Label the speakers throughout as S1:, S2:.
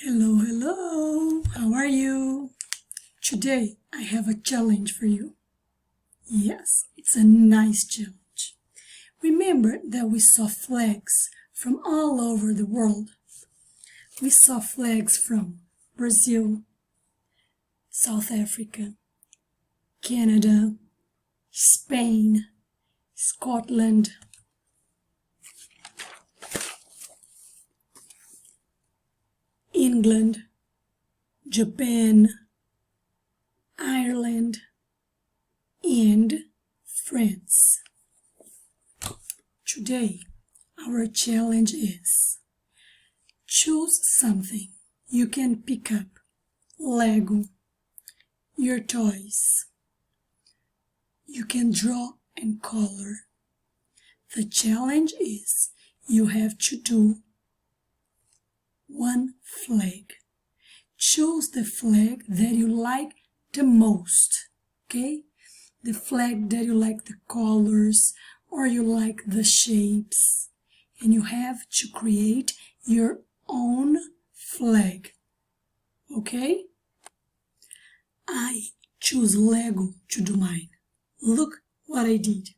S1: Hello, hello, how are you? Today I have a challenge for you. Yes, it's a nice challenge. Remember that we saw flags from all over the world. We saw flags from Brazil, South Africa, Canada, Spain, Scotland, England, Japan, Ireland, and France. Today, our challenge is choose something you can pick up: Lego, your toys. You can draw and color. The challenge is you have to do one flag. Choose the flag that you like the most, okay? The flag that you like the colors or you like the shapes. And you have to create your own flag, okay? I choose Lego to do mine. Look what I did.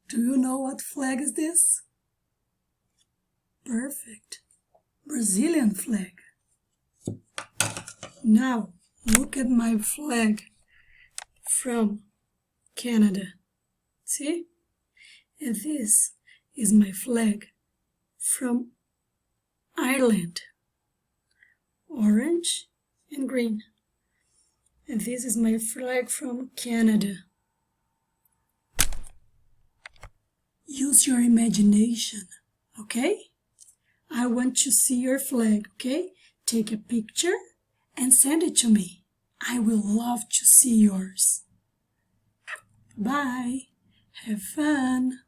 S1: Do you know what flag is this? Perfect. Brazilian flag. Now, look at my flag from Canada. See? And this is my flag from Ireland. Orange and green. And this is my flag from Canada. Use your imagination, okay? I want to see your flag, okay? Take a picture and send it to me. I will love to see yours. Bye. Have fun.